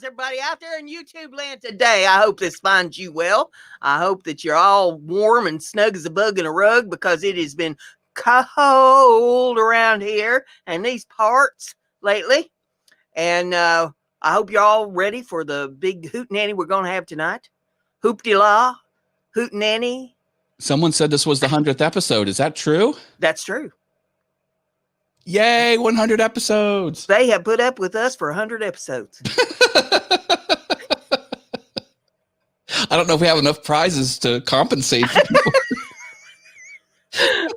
everybody out there in YouTube land today. I hope this finds you well. I hope that you're all warm and snug as a bug in a rug because it has been cold around here and these parts lately. And I hope you're all ready for the big hootenanny we're going to have tonight. Hoop-de-la, hootenanny. Someone said this was the 100th episode. Is that true? That's true. Yay, 100 episodes. They have put up with us for 100 episodes. I don't know if we have enough prizes to compensate.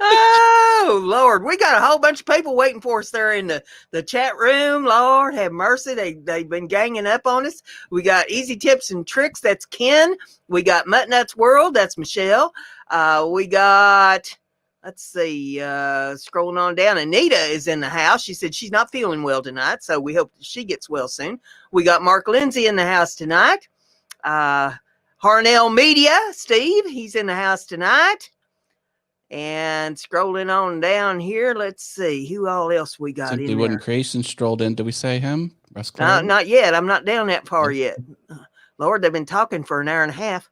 Oh, Lord. We got a whole bunch of people waiting for us there in the chat room. Lord, have mercy. They've been ganging up on us. We got Easy Tips and Tricks. That's Ken. We got Muttnuts World. That's Michelle. We got... Let's see, scrolling on down. Anita is in the house. She said she's not feeling well tonight, so we hope she gets well soon. We got Mark Lindsay in the house tonight. Harnell Media, Steve, he's in the house tonight. And scrolling on down here, let's see, who all else we got Simply in Wooden there? Creation strolled in. Did we say him? Not yet. I'm not down that far yet. Lord, they've been talking for an hour and a half.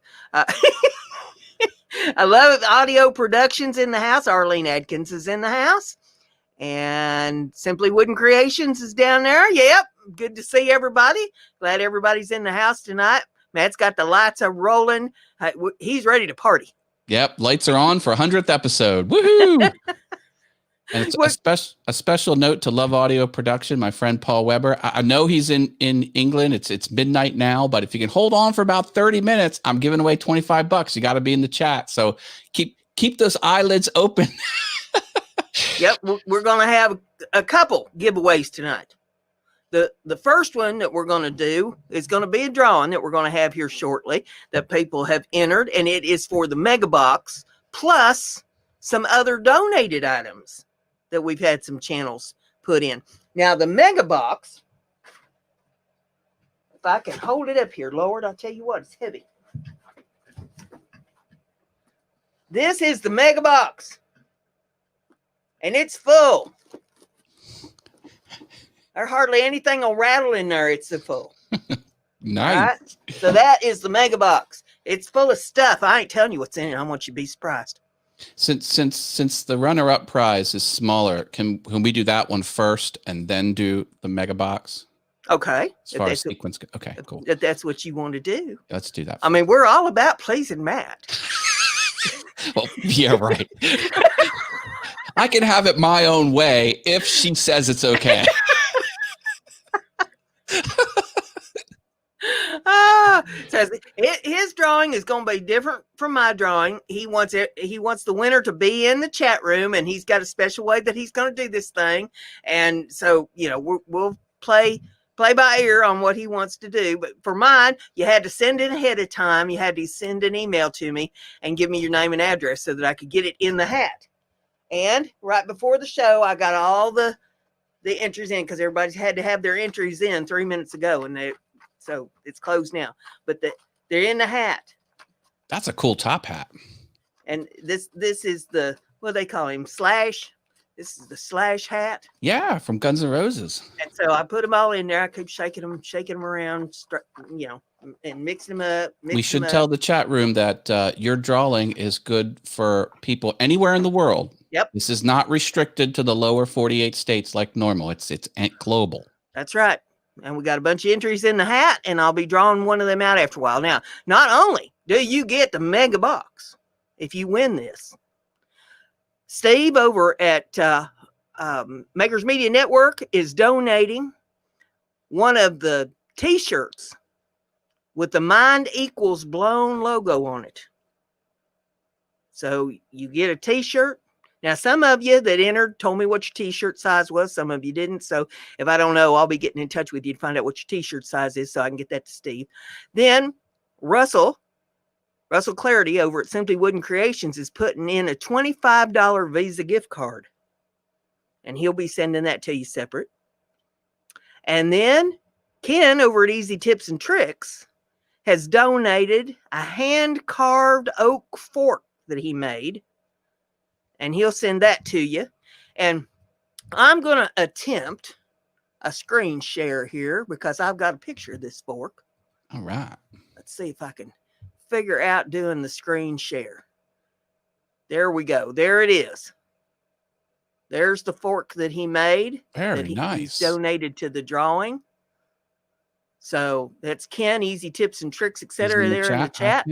I love Audio Productions in the house. Arlene Adkins is in the house. And Simply Wooden Creations is down there. Yep. Good to see everybody. Glad everybody's in the house tonight. Matt's got the lights are rolling. He's ready to party. Yep. Lights are on for 100th episode. Woohoo! And it's a special note to Love Audio Production, my friend Paul Weber. I know he's in England. It's midnight now, but if you can hold on for about 30 minutes, I'm giving away $25. You got to be in the chat. So keep those eyelids open. Yep. We're going to have a couple giveaways tonight. The first one that we're going to do is going to be a drawing that we're going to have here shortly that people have entered, and it is for the Mega Box plus some other donated items that we've had some channels put in. Now, the Mega Box, if I can hold it up here, Lord, I'll tell you what, it's heavy. This is the Mega Box, and it's full. There's hardly anything will rattle in there. It's so full. Nice. Right? So that is the Mega Box. It's full of stuff. I ain't telling you what's in it. I want you to be surprised. Since the runner-up prize is smaller, can we do that one first and then do the Mega Box? Okay. As far as sequence, okay, cool. If that's what you want to do. Let's do that first. I mean, we're all about pleasing Matt. Well, yeah, right. I can have it my own way if she says it's okay. Says his drawing is going to be different from my drawing. He wants the winner to be in the chat room, and he's got a special way that he's going to do this thing. And so, we'll play by ear on what he wants to do. But for mine, you had to send it ahead of time. You had to send an email to me and give me your name and address so that I could get it in the hat. And right before the show, I got all the entries in because everybody's had to have their entries in 3 minutes ago, and so it's closed now. But they're in the hat. That's a cool top hat. And this is the, what do they call him? Slash. This is the Slash hat. Yeah, from Guns N' Roses. And so I put them all in there. I keep shaking them around, and mixing them up. We should tell the chat room that your drawing is good for people anywhere in the world. Yep. This is not restricted to the lower 48 states like normal. It's global. That's right. And we got a bunch of entries in the hat, and I'll be drawing one of them out after a while. Now, not only do you get the Mega Box if you win this, Steve over at Makers Media Network is donating one of the T-shirts with the Mind Equals Blown logo on it. So you get a T-shirt. Now, some of you that entered told me what your T-shirt size was. Some of you didn't. So if I don't know, I'll be getting in touch with you to find out what your T-shirt size is so I can get that to Steve. Then Russell Clarity over at Simply Wooden Creations is putting in a $25 Visa gift card. And he'll be sending that to you separate. And then Ken over at Easy Tips and Tricks has donated a hand-carved oak fork that he made. And he'll send that to you. And I'm going to attempt a screen share here because I've got a picture of this fork. All right. Let's see if I can figure out doing the screen share. There we go. There it is. There's the fork that he made. Very nice. He's donated to the drawing. So that's Ken, Easy Tips and Tricks, etc. there in the chat.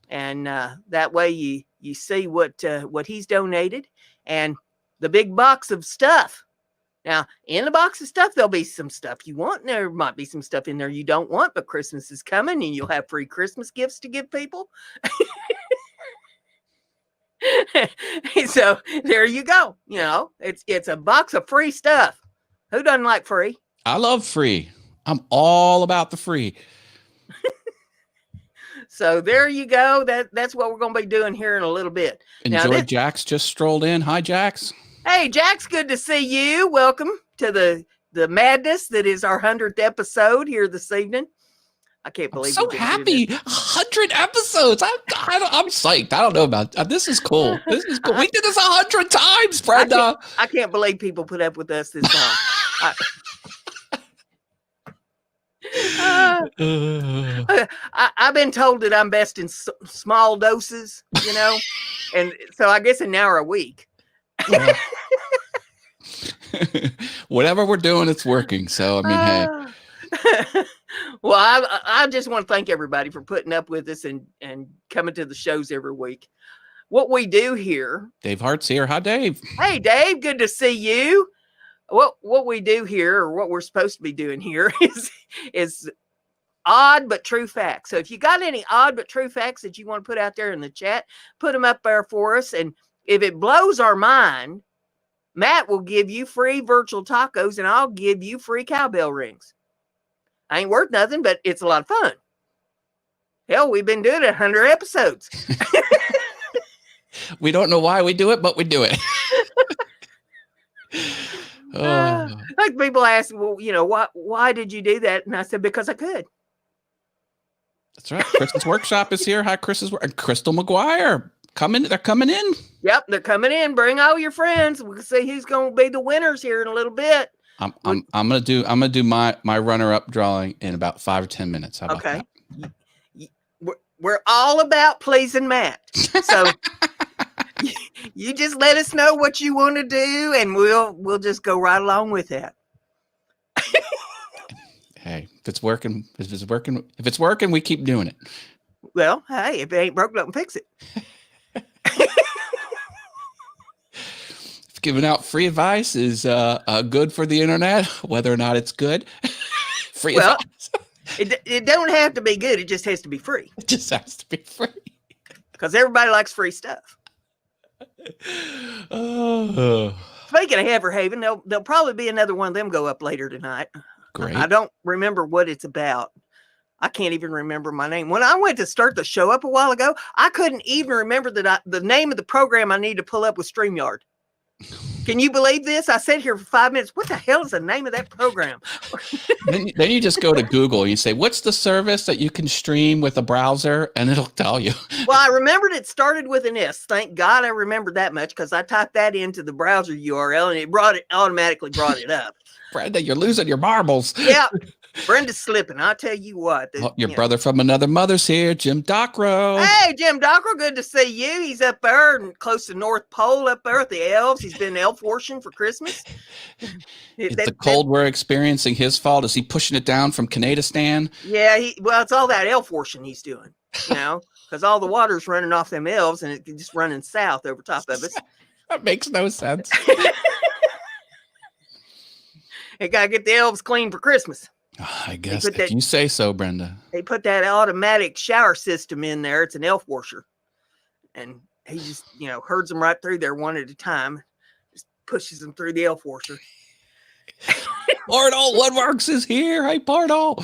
And that way you see what he's donated and the big box of stuff. Now, in the box of stuff, there'll be some stuff you want, and there might be some stuff in there you don't want, but Christmas is coming, and you'll have free Christmas gifts to give people. So there you go. You know, it's a box of free stuff. Who doesn't like free? I love free. I'm all about the free. So there you go. That's what we're going to be doing here in a little bit. Enjoy. Jax just strolled in. Hi, Jax. Hey, Jax, good to see you. Welcome to the madness that is our 100th episode here this evening. I can't believe I'm so happy. 100 episodes. I'm psyched. I don't know about this. Is cool. This is cool. We did this 100 times, Brenda. I can't believe people put up with us this long. I've been told that I'm best in small doses, you know, and so I guess an hour a week. Yeah. Whatever we're doing, it's working. So I mean, hey. Well, I just want to thank everybody for putting up with us and coming to the shows every week. What we do here, Dave Hart's here. Hi, Dave. Hey, Dave. Good to see you. What we do here, or what we're supposed to be doing here, is odd but true facts. So if you got any odd but true facts that you want to put out there in the chat, put them up there for us. And if it blows our mind, Matt will give you free virtual tacos, and I'll give you free cowbell rings. I ain't worth nothing, but it's a lot of fun. Hell, we've been doing it 100 episodes. We don't know why we do it, but we do it. Like people ask, well, you know, why did you do that? And I said, because I could. That's right. Chris's workshop is here. Hi, Chris's work. Crystal McGuire. They're coming in. Yep, they're coming in. Bring all your friends. We'll see who's going to be the winners here in a little bit. I'm gonna do my runner-up drawing in about 5 or 10 minutes. How about that? We're all about pleasing Matt. So you just let us know what you want to do, and we'll just go right along with that. Hey, if it's working, we keep doing it. Well, hey, if it ain't broke, don't fix it. Giving out free advice is good for the internet, whether or not it's good. Free advice. It don't have to be good. It just has to be free. It just has to be free. Because everybody likes free stuff. Oh. Speaking of Haven, there'll probably be another one of them go up later tonight. Great. I don't remember what it's about. I can't even remember my name. When I went to start the show up a while ago, I couldn't even remember the name of the program I need to pull up with StreamYard. Can you believe this? I sat here for 5 minutes. What the hell is the name of that program? then you just go to Google and you say, what's the service that you can stream with a browser? And it'll tell you. Well, I remembered it started with an S. Thank God I remembered that much, because I typed that into the browser URL and it automatically brought it up. Brenda, you're losing your marbles. Yeah. Brenda's slipping. I'll tell you what. Your brother from another mother's here, Jim Dockrow. Hey, Jim Dockrow, good to see you. He's up there and close to North Pole up there at the elves. He's been elf washing for Christmas. Is the cold we're experiencing his fault? Is he pushing it down from Canadistan? Yeah, it's all that elf washing he's doing, you know, because all the water's running off them elves and it's just running south over top of us. That makes no sense. They got to get the elves clean for Christmas. I guess if you say so, Brenda. They put that automatic shower system in there. It's an elf washer. And he just, herds them right through there one at a time. Just pushes them through the elf washer. Pardo Woodworks is here. Hey, Pardo.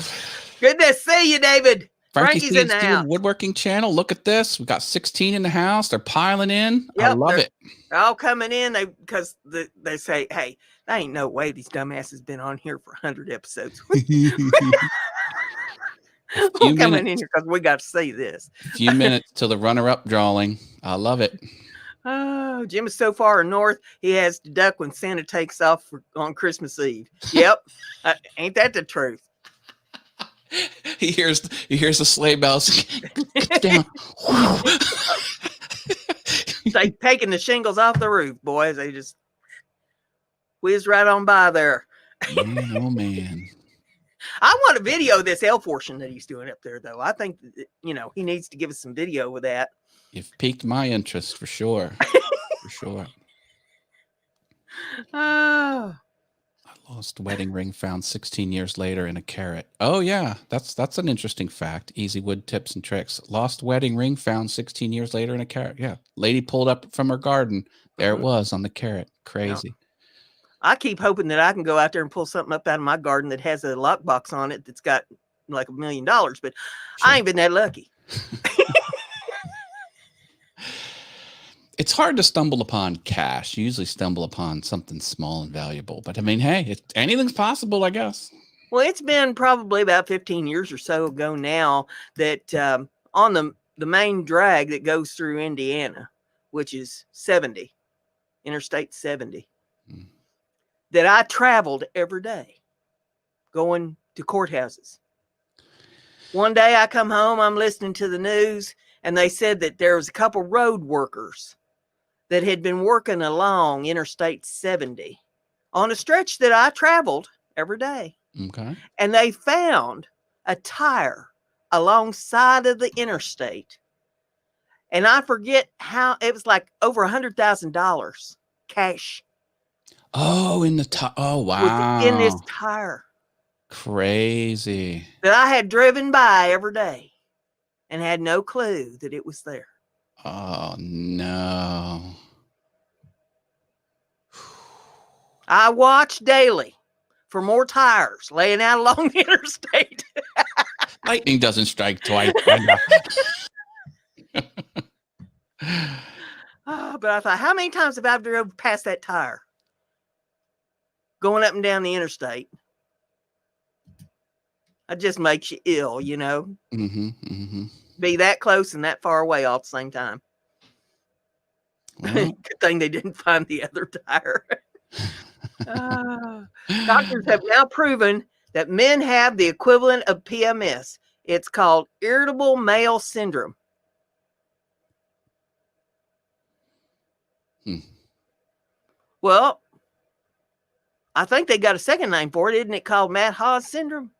Good to see you, David. Frankie's in the house. Woodworking channel. Look at this. We've got 16 in the house. They're piling in. Yep, I love it. They're all coming in because they say, hey, there ain't no way these dumbasses been on here for 100 episodes. We're coming in here because we got to see this. A few minutes till the runner-up drawing. I love it. Oh, Jim is so far north, he has to duck when Santa takes off on Christmas Eve. Yep. Ain't that the truth? He hears the sleigh bells. Get down. They taking the shingles off the roof, boys. They just whizzed right on by there. Man, oh man. I want a video of this elf portion that he's doing up there, though. I think, he needs to give us some video with that. You've piqued my interest for sure. For sure. Oh. A lost wedding ring found 16 years later in a carrot. Oh yeah, that's an interesting fact. Easy wood tips and tricks. Lost wedding ring found 16 years later in a carrot. Yeah, lady pulled up from her garden. There it was on the carrot. Crazy. Yep. I keep hoping that I can go out there and pull something up out of my garden that has a lockbox on it that's got like $1 million, but sure. I ain't been that lucky. It's hard to stumble upon cash. You usually stumble upon something small and valuable. But I mean, hey, anything's possible, I guess. Well, it's been probably about 15 years or so ago now that on the main drag that goes through Indiana, which is 70, Interstate 70, that I traveled every day going to courthouses. One day I come home, I'm listening to the news, and they said that there was a couple road workers that had been working along Interstate 70 on a stretch that I traveled every day. Okay. And they found a tire alongside of the interstate. And I forget how, it was like over $100,000 cash. Oh, in the tire. Oh, wow. In this tire. Crazy. That I had driven by every day and had no clue that it was there. Oh, no. I watch daily for more tires laying out along the interstate. Lightning doesn't strike twice. But I thought, how many times have I driven past that tire? Going up and down the interstate. It just makes you ill, you know? Mm-hmm, mm-hmm. Be that close and that far away all at the same time. Well, good thing they didn't find the other tire. Doctors have now proven that men have the equivalent of PMS. It's called irritable male syndrome. Well, I think they got a second name for it. Isn't it called Matt Haas syndrome?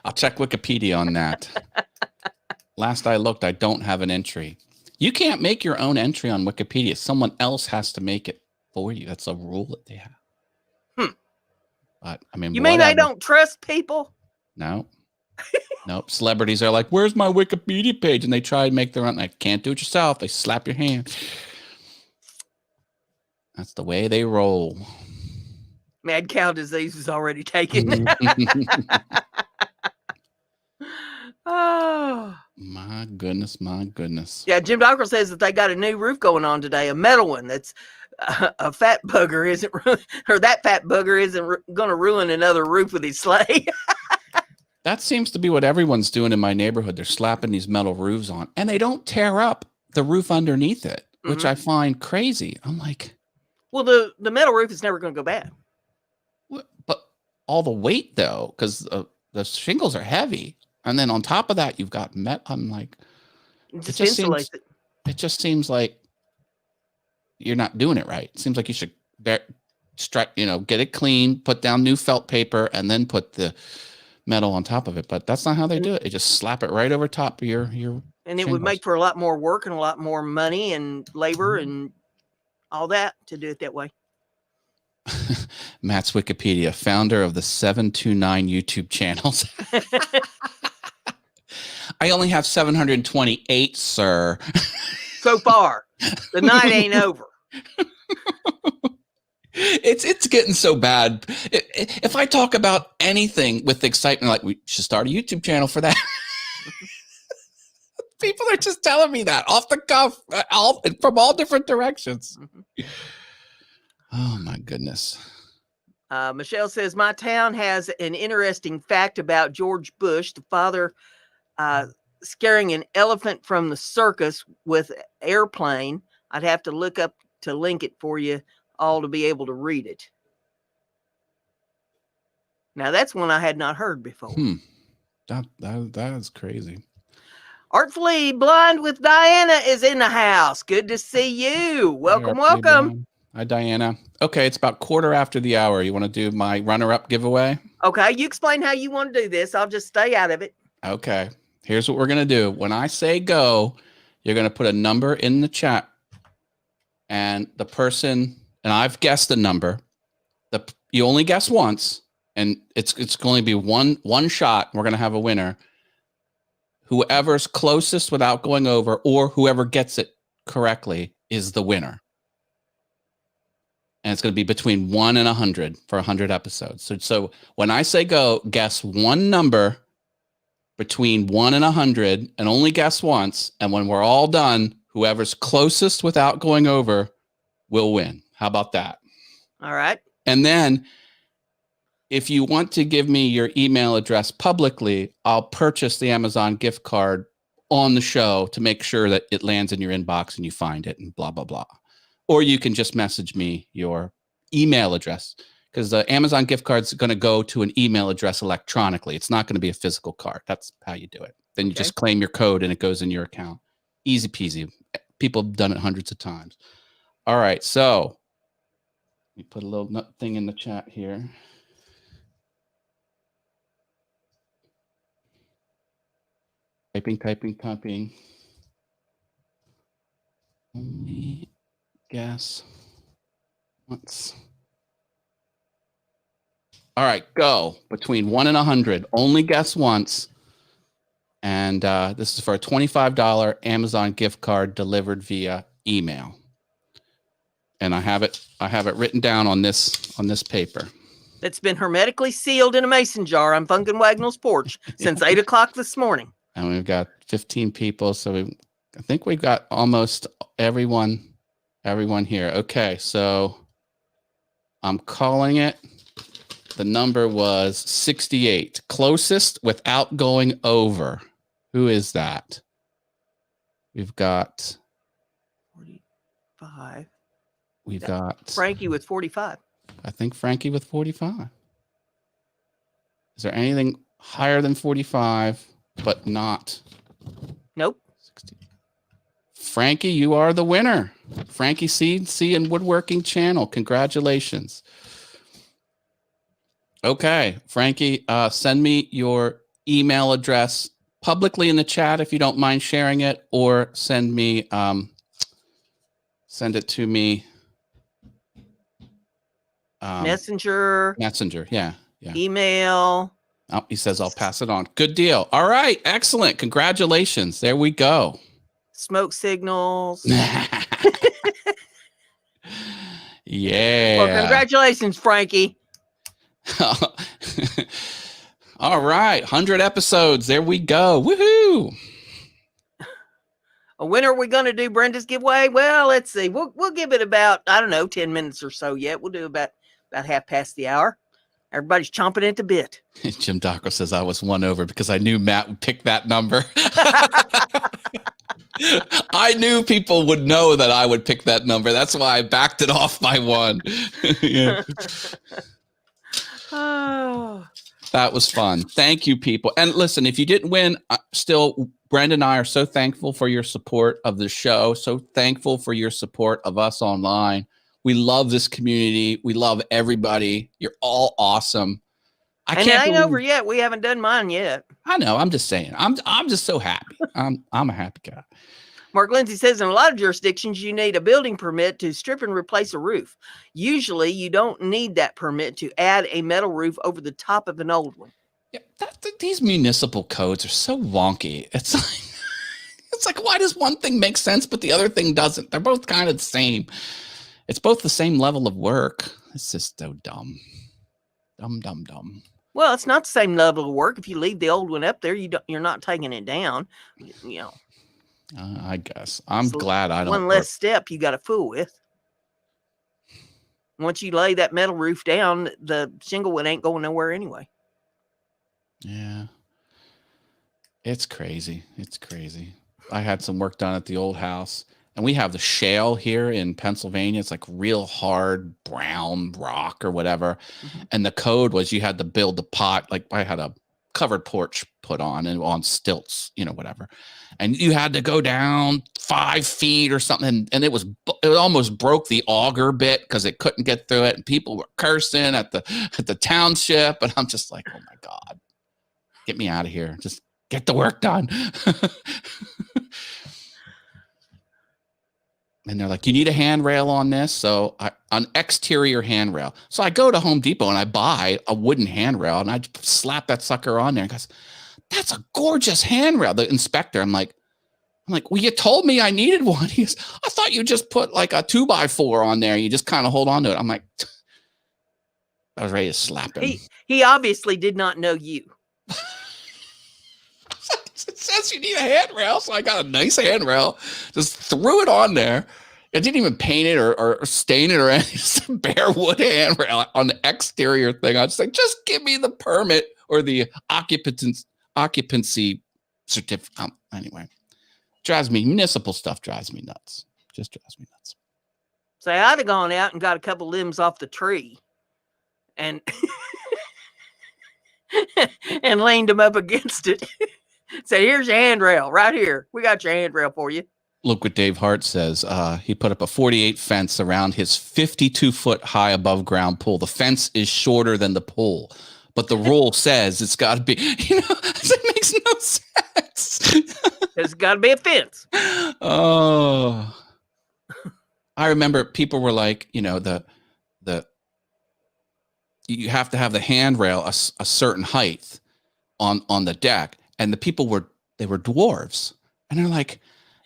I'll check Wikipedia on that. Last I looked, I don't have an entry. You can't make your own entry on Wikipedia. Someone else has to make it for you. That's a rule that they have. But I mean, you mean they don't trust people? No. Nope. Celebrities are like, where's my Wikipedia page? And they try to make their own. Like, can't do it yourself. They slap your hand. That's the way they roll. Mad cow disease is already taken. Oh. My goodness, my goodness. Yeah, Jim Dockrell says that they got a new roof going on today, a metal one that's a fat bugger isn't, or that fat bugger isn't going to ruin another roof with his sleigh. That seems to be what everyone's doing in my neighborhood. They're slapping these metal roofs on, and they don't tear up the roof underneath it, which I find crazy. I'm like, well, the metal roof is never going to go bad. But all the weight, though, because the shingles are heavy. And then on top of that, you've got I'm like, it just seems like you're not doing it right. It seems like you should get it clean, put down new felt paper, and then put the metal on top of it. But that's not how they do it. They just slap it right over top of your and it shingles. Would make for a lot more work and a lot more money and labor and all that to do it that way. Matt's Wikipedia, founder of the 729 YouTube channels. I only have 728, sir. So far. The night ain't over. It's getting so bad. If I talk about anything with excitement, like we should start a YouTube channel for that. People are just telling me that off the cuff, from all different directions. Oh my goodness. Michelle says, my town has an interesting fact about George Bush. The father scaring an elephant from the circus with airplane. I'd have to look up to link it for you all to be able to read it. Now that's one I had not heard before. That is crazy. Artfully Blind with Diana is in the house. Good to see you. Welcome, welcome. Hi, Diana. Okay, it's about 1/4 after the hour. You want to do my runner-up giveaway? Okay, you explain how you want to do this. I'll just stay out of it. Okay, here's what we're going to do. When I say go, you're going to put a number in the chat, and the person, and I've guessed the number. You only guess once, and it's going to be one shot. We're going to have a winner. Whoever's closest without going over, or whoever gets it correctly, is the winner. And it's going to be between 1 and 100 for 100 episodes. So when I say go, guess one number between 1 and 100, and only guess once. And when we're all done, whoever's closest without going over will win. How about that? All right. And then if you want to give me your email address publicly, I'll purchase the Amazon gift card on the show to make sure that it lands in your inbox and you find it and blah, blah, blah. Or you can just message me your email address, because the Amazon gift card is going to go to an email address electronically. It's not going to be a physical card. That's how you do it. Then you just claim your code and it goes in your account. Easy peasy. People have done it hundreds of times. All right. So let me put a little thing in the chat here. Typing. Only guess once. All right, go. Between 1 and 100. Only guess once. And this is for a $25 Amazon gift card delivered via email. And I have it written down on this paper. That's been hermetically sealed in a mason jar on Funkin' Wagnall's porch since 8 o'clock this morning. And we've got 15 people, so I think we've got almost everyone here. Okay, so I'm calling it. The number was 68. Closest without going over. Who is that? We've got 45. We've got Frankie with 45. I think Frankie with 45. Is there anything higher than 45, but not? Nope. 60. Frankie, you are the winner. Frankie CNC and Woodworking Channel. Congratulations. Okay, Frankie, send me your email address publicly in the chat if you don't mind sharing it, or send it to me. Messenger, yeah. Email. Oh, he says I'll pass it on. Good deal. All right, excellent. Congratulations. There we go. Smoke signals. Yeah. Well, congratulations, Frankie. All right, 100 episodes. There we go. Woohoo! When are we going to do Brenda's giveaway? Well, let's see. We'll give it about, I don't know, 10 minutes or so yet. We'll do about half past the hour. Everybody's chomping at the bit. Jim Dockel says I was won over because I knew Matt would pick that number. I knew people would know that I would pick that number. That's why I backed it off by one. Yeah. Oh. That was fun. Thank you, people. And listen, if you didn't win, still, Brenda and I are so thankful for your support of the show. So thankful for your support of us online. We love this community. We love everybody. You're all awesome. And it ain't over yet. We haven't done mine yet. I know. I'm just saying. I'm just so happy. I'm a happy guy. Mark Lindsay says in a lot of jurisdictions, you need a building permit to strip and replace a roof. Usually, you don't need that permit to add a metal roof over the top of an old one. Yeah, these municipal codes are so wonky. It's like, why does one thing make sense, but the other thing doesn't? They're both kind of the same. It's both the same level of work. It's just so dumb. Dumb. Well, it's not the same level of work. If you leave the old one up there, you're not taking it down. You know. I guess. I'm glad I don't. One less step you got to fool with. Once you lay that metal roof down, the shingle one ain't going nowhere anyway. Yeah. It's crazy. It's crazy. I had some work done at the old house, and we have the shale here in Pennsylvania. It's like real hard brown rock or whatever. Mm-hmm. And the code was you had to build the pot. Like I had a covered porch put on and on stilts, whatever. And you had to go down 5 feet or something. And it almost broke the auger bit because it couldn't get through it. And people were cursing at the township. And I'm just like, oh my God, get me out of here. Just get the work done. And they're like, you need a handrail on this. So an exterior handrail. So I go to Home Depot and I buy a wooden handrail and I slap that sucker on there and goes, that's a gorgeous handrail. The inspector, I'm like, well, you told me I needed one. He goes, I thought you just put like a 2x4 on there. You just kind of hold on to it. I'm like, I was ready to slap him. He obviously did not know you. It says you need a handrail, so I got a nice handrail. Just threw it on there. I didn't even paint it or stain it or anything. Just a bare wood handrail on the exterior thing. I was like, just give me the permit or the occupancy certificate. Anyway, municipal stuff drives me nuts. Just drives me nuts. So I'd have gone out and got a couple limbs off the tree and and leaned them up against it. So here's your handrail right here. We got your handrail for you. Look what Dave Hart says. He put up a 48 fence around his 52-foot high above ground pool. The fence is shorter than the pool, but the rule says it's got to be, it makes no sense. It's got to be a fence. Oh, I remember people were like, you have to have the handrail a certain height on the deck. And the people were dwarves, and they're like,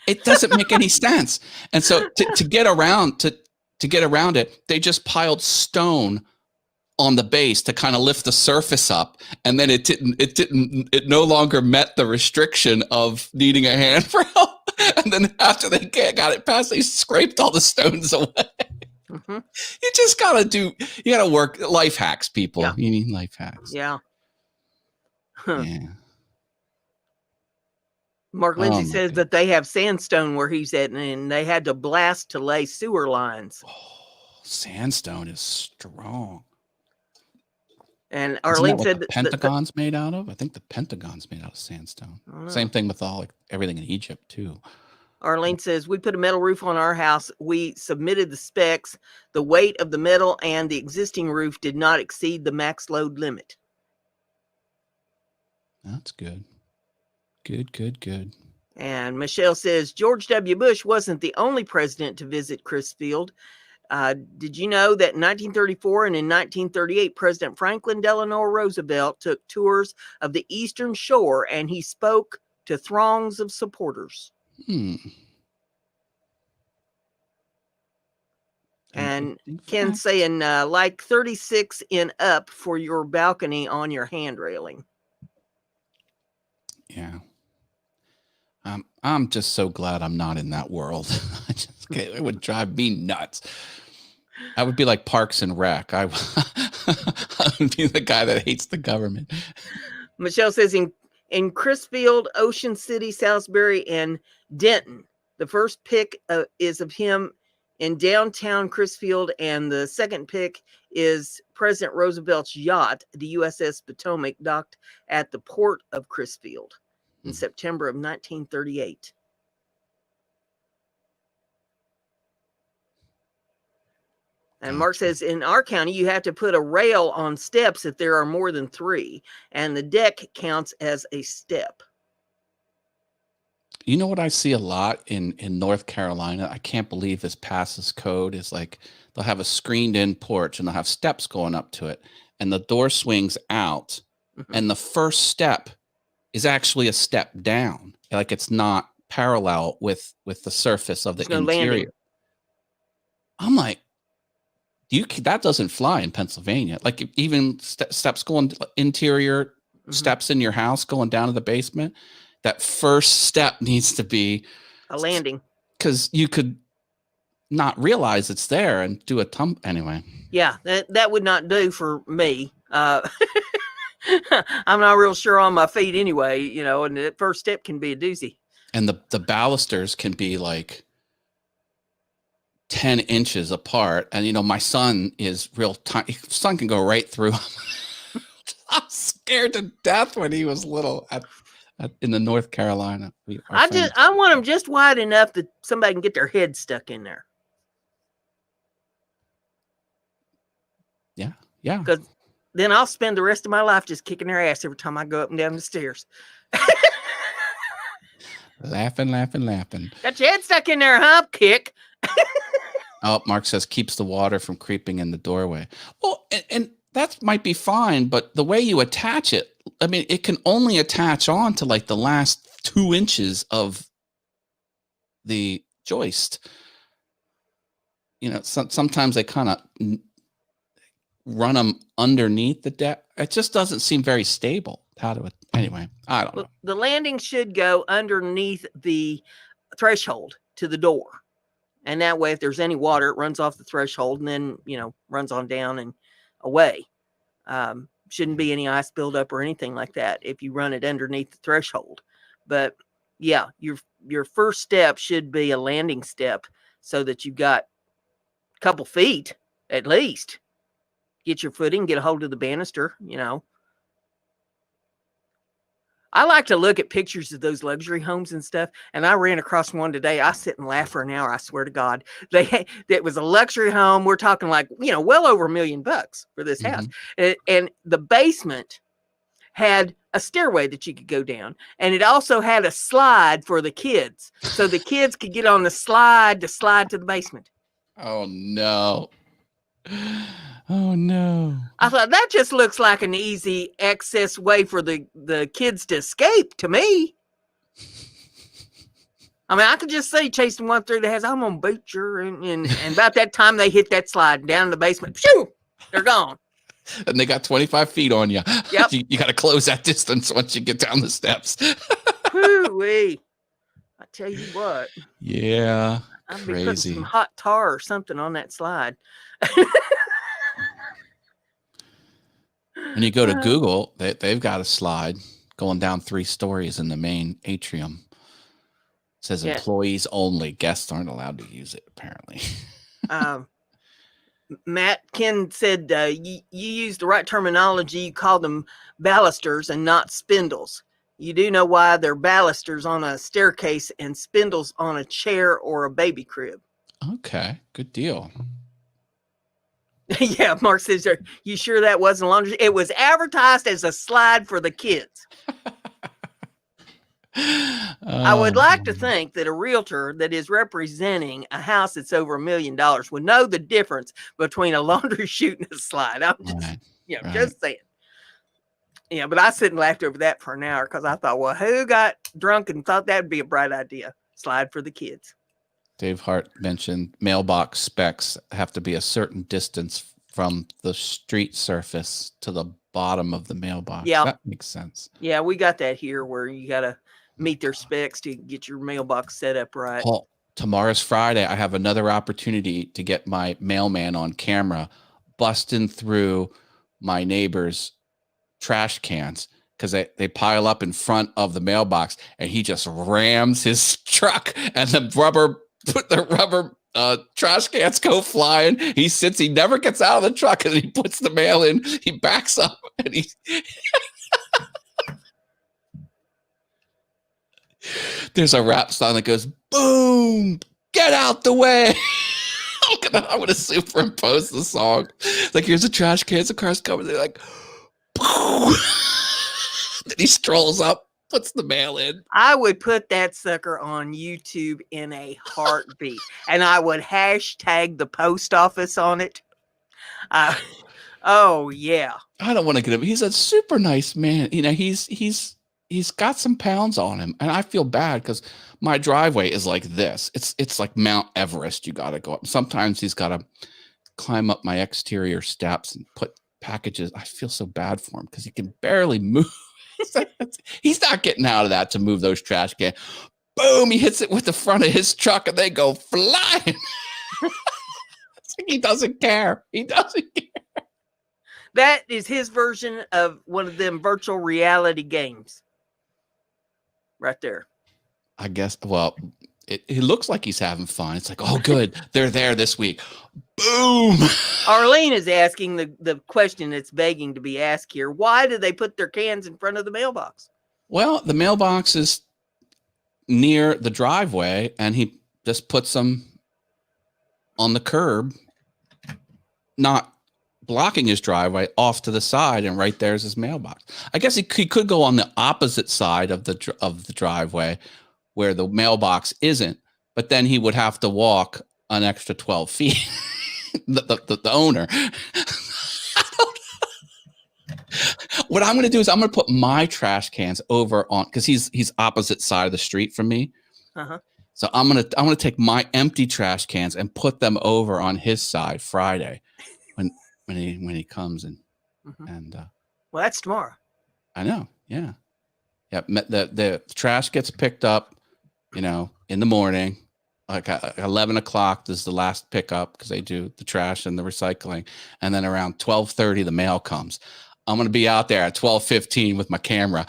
it doesn't make any sense. And so to get around it, they just piled stone on the base to kind of lift the surface up. And then it no longer met the restriction of needing a handrail. And then after they got it passed, they scraped all the stones away. Mm-hmm. You gotta work life hacks, people. Yeah. You need life hacks. Yeah. Yeah. Mark Lindsay says that they have sandstone where he's at, and they had to blast to lay sewer lines. Oh, sandstone is strong. And Arlene said the Pentagon's made out of. I think the Pentagon's made out of sandstone. Same thing with everything in Egypt too. Arlene says, we put a metal roof on our house. We submitted the specs. The weight of the metal and the existing roof did not exceed the max load limit. That's good. Good. And Michelle says, George W. Bush wasn't the only president to visit Crisfield. Did you know that in 1934 and in 1938, President Franklin Delano Roosevelt took tours of the Eastern Shore and he spoke to throngs of supporters? And Ken saying, like 36 and up for your balcony on your hand railing. Yeah. I'm just so glad I'm not in that world. It would drive me nuts. I would be like Parks and Rec. I would be the guy that hates the government. Michelle says in Crisfield, Ocean City, Salisbury, and Denton, the first pick is of him in downtown Crisfield, and the second pick is President Roosevelt's yacht, the USS Potomac, docked at the port of Crisfield in September of 1938. And Mark says, in our county, you have to put a rail on steps if there are more than 3, and the deck counts as a step. You know what I see a lot in North Carolina? I can't believe this passes code is like they'll have a screened in porch and they'll have steps going up to it, and the door swings out, and the first step is actually a step down. Like it's not parallel with the surface of the interior. Landing. I'm like, that doesn't fly in Pennsylvania. Like even steps going interior steps in your house going down to the basement. That first step needs to be a landing, because you could not realize it's there and do a anyway. Yeah, that would not do for me. I'm not real sure on my feet anyway, and the first step can be a doozy. And the balusters can be like 10 inches apart. And, my son is real tiny. Son can go right through. I was scared to death when he was little in the North Carolina. I want them just wide enough that somebody can get their head stuck in there. Yeah. Yeah. Because then I'll spend the rest of my life just kicking their ass every time I go up and down the stairs. Laughing. Got your head stuck in there, huh? Kick. Oh, Mark says keeps the water from creeping in the doorway. Well, and that might be fine, but the way you attach it, I mean, it can only attach on to like the last 2 inches of the joist. Sometimes they kind of run them underneath the deck. It just doesn't seem very stable. Anyway, I don't know. The landing should go underneath the threshold to the door. And that way, if there's any water, it runs off the threshold and then, runs on down and away. Shouldn't be any ice buildup or anything like that if you run it underneath the threshold. But yeah, your first step should be a landing step so that you've got a couple feet at least. Get your footing, get a hold of the banister, I like to look at pictures of those luxury homes and stuff. And I ran across one today. I sit and laugh for an hour. I swear to God, it was a luxury home. We're talking like, well over $1 million for this house. And the basement had a stairway that you could go down. And it also had a slide for the kids. So the kids could get on the slide to slide to the basement. Oh, no. Oh, no. I thought that just looks like an easy access way for the kids to escape to me. I mean, I could just see chasing one through the house. I'm going to beat you. And about that time they hit that slide down in the basement. Phew, they're gone. And they got 25 feet on you. Yep. You got to close that distance once you get down the steps. Whoo-wee. I tell you what. Yeah. I'd be putting some hot tar or something on that slide. When you go to Google, they've got a slide going down 3 stories in the main atrium. It says employees only. Guests aren't allowed to use it, apparently. Matt Ken said you used the right terminology. You called them balusters and not spindles. You do know why they're balusters on a staircase and spindles on a chair or a baby crib. Okay, good deal. Yeah, Mark says, are you sure that wasn't laundry? It was advertised as a slide for the kids. I would like to think that a realtor that is representing a house that's over $1 million would know the difference between a laundry chute and a slide. I'm just, just saying. Yeah, but I sit and laughed over that for an hour because I thought, well, who got drunk and thought that would be a bright idea? Slide for the kids. Dave Hart mentioned mailbox specs have to be a certain distance from the street surface to the bottom of the mailbox. Yeah. That makes sense. Yeah, we got that here where you got to meet their specs to get your mailbox set up right. Paul, tomorrow's Friday. I have another opportunity to get my mailman on camera busting through my neighbor's trash cans because they pile up in front of the mailbox and he just rams his truck and the rubber trash cans go flying. He never gets out of the truck and he puts the mail in. He backs up and there's a rap song that goes, boom, get out the way. I'm gonna superimpose the song. Like, here's a trash can, the car's coming. They're like, boom. Then he strolls up, puts the mail in. I would put that sucker on YouTube in a heartbeat, and I would hashtag the post office on it. Oh yeah. I don't want to get him. He's a super nice man. He's got some pounds on him, and I feel bad because my driveway is like this. It's like Mount Everest. You got to go up. Sometimes he's got to climb up my exterior steps and put packages. I feel so bad for him because he can barely move. He's not getting out of that to move those trash cans. Boom! He hits it with the front of his truck, and they go flying. It's like he doesn't care. He doesn't care. That is his version of one of them virtual reality games. Right there. I guess, well, it looks like he's having fun. It's like, oh, good. They're there this week. Boom. Arlene is asking the question that's begging to be asked here. Why do they put their cans in front of the mailbox? Well, the mailbox is near the driveway, and he just puts them on the curb, not blocking his driveway, off to the side, and right there's his mailbox. I guess he could go on the opposite side of the driveway where the mailbox isn't, but then he would have to walk an extra 12 feet. the owner. What I'm going to do is I'm going to put my trash cans over on, because he's opposite side of the street from me. Uh-huh. So I'm gonna take my empty trash cans and put them over on his side Friday when he comes and well, that's tomorrow. I know, yeah. The trash gets picked up, in the morning, like 11 o'clock is the last pickup because they do the trash and the recycling, and then around 12:30 the mail comes. I'm gonna be out there at 12:15 with my camera.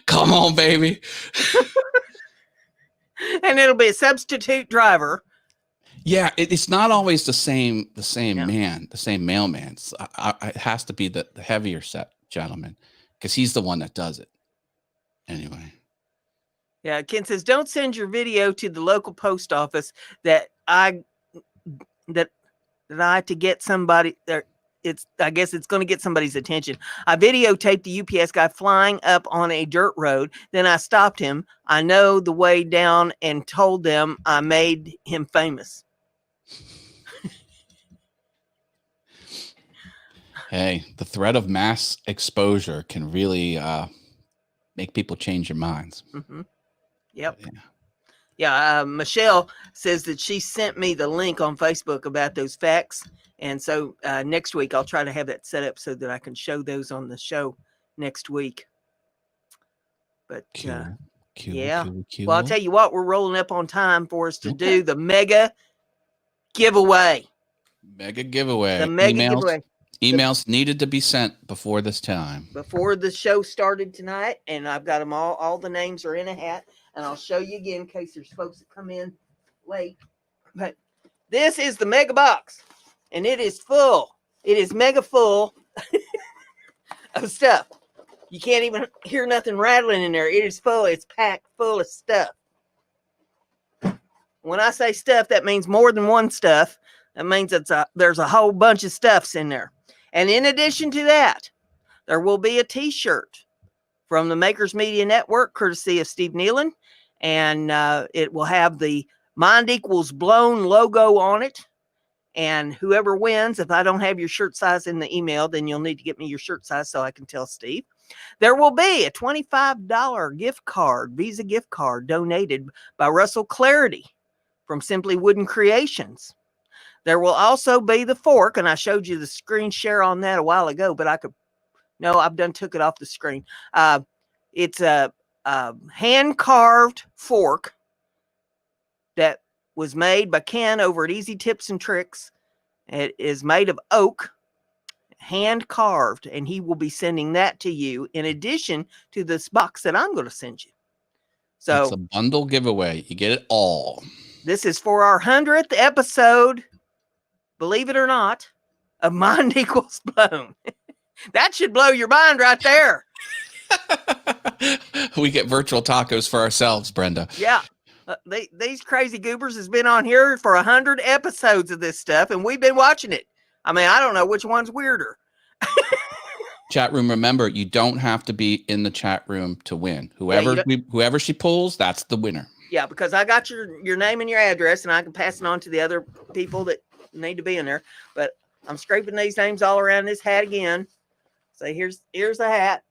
Come on, baby. And it'll be a substitute driver. Yeah, it's not always the same man, the same mailman. It has to be the heavier set gentleman, because he's the one that does it. Anyway. Yeah, Ken says, don't send your video to the local post office that I to get somebody there. I guess it's going to get somebody's attention. I videotaped the UPS guy flying up on a dirt road. Then I stopped him. I know the way down and told them I made him famous. Hey, the threat of mass exposure can really make people change their minds. Mm-hmm. Yep. Yeah. Michelle says that she sent me the link on Facebook about those facts. And so next week, I'll try to have that set up so that I can show those on the show next week. But cool. Well, I'll tell you what, we're rolling up on time for us to do the mega giveaway. Emails needed to be sent before this time. Before the show started tonight. And I've got them all the names are in a hat. And I'll show you again in case there's folks that come in late. But this is the mega box. And it is full. It is mega full of stuff. You can't even hear nothing rattling in there. It is full. It's packed full of stuff. When I say stuff, that means more than one stuff. That means there's a whole bunch of stuffs in there. And in addition to that, there will be a t-shirt from the Makers Media Network, courtesy of Steve Nealon. And it will have the Mind Equals Blown logo on it. And whoever wins, if I don't have your shirt size in the email, then you'll need to get me your shirt size so I can tell Steve. There will be a $25 gift card, Visa gift card, donated by Russell Clarity from Simply Wooden Creations. There will also be the fork, and I showed you the screen share on that a while ago, but I've took it off the screen. It's a hand-carved fork that was made by Ken over at Easy Tips and Tricks. It is made of oak, hand carved, and he will be sending that to you in addition to this box that I'm going to send you. So it's a bundle giveaway. You get it all. This is for our 100th episode, believe it or not, of Mind Equals Blown. That should blow your mind right there. We get virtual tacos for ourselves, Brenda. Yeah. These crazy goobers has been on here for 100 episodes of this stuff, and we've been watching it. I mean, I don't know which one's weirder. Chat room, remember, you don't have to be in the chat room to win. Whoever she pulls, that's the winner. Yeah, because I got your name and your address, and I can pass it on to the other people that need to be in there. But I'm scraping these names all around this hat again. So here's the hat.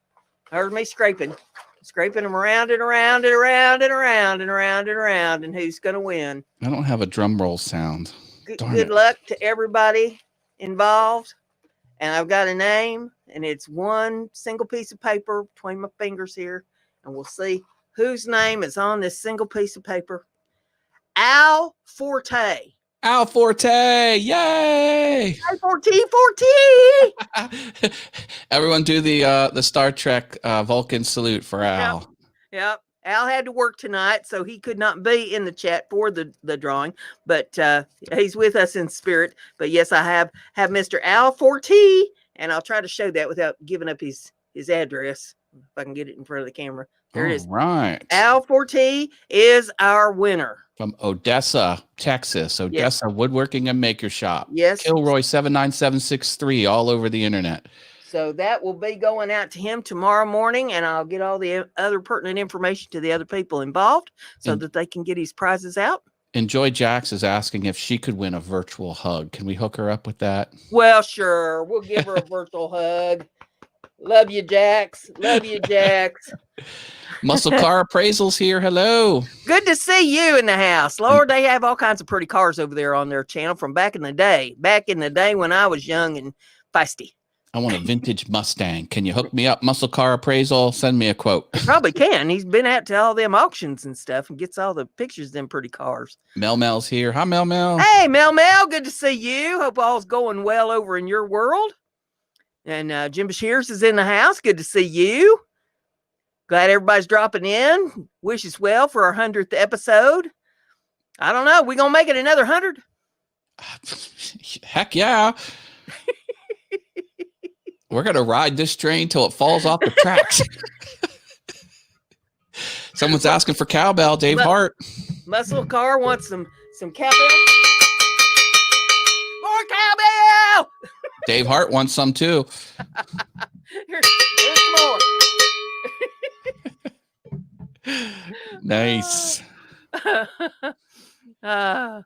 Heard me scraping them around and around and around and around and around and around, and who's going to win? I don't have a drum roll sound. Good luck to everybody involved. And I've got a name, and it's one single piece of paper between my fingers here, and we'll see whose name is on this single piece of paper. Al Forte Al Forte, yay! Forte. Everyone do the Star Trek Vulcan salute for Al. Yep. Al had to work tonight, so he could not be in the chat for the drawing, but he's with us in spirit. But yes, I have Mr. Al Forte, and I'll try to show that without giving up his address. If I can get it in front of the camera. There it is. Right. Al Forte is our winner. From Odessa, Texas. Odessa Woodworking and Maker Shop. Yes. Kilroy 79763 all over the internet. So that will be going out to him tomorrow morning, and I'll get all the other pertinent information to the other people involved so that they can get his prizes out. Enjoy Jax is asking if she could win a virtual hug. Can we hook her up with that? Well, sure. We'll give her a virtual hug. Love you, Jax. Love you, Jax. Muscle Car Appraisals here. Hello. Good to see you in the house. Lord, they have all kinds of pretty cars over there on their channel from back in the day. Back in the day when I was young and feisty. I want a vintage Mustang. Can you hook me up? Muscle Car Appraisal. Send me a quote. Probably can. He's been out to all them auctions and stuff and gets all the pictures of them pretty cars. Mel's here. Hi, Mel. Hey, Mel. Good to see you. Hope all's going well over in your world. And Jim Bashir's is in the house. Good to see you. Glad everybody's dropping in. Wish us well for our 100th episode. I don't know. We gonna make it another 100? Heck yeah. We're gonna ride this train till it falls off the tracks. Someone's asking for cowbell. Dave Hart. Muscle Car wants some cowbell. More cowbell. Dave Hart wants some too. Here's more. Nice. What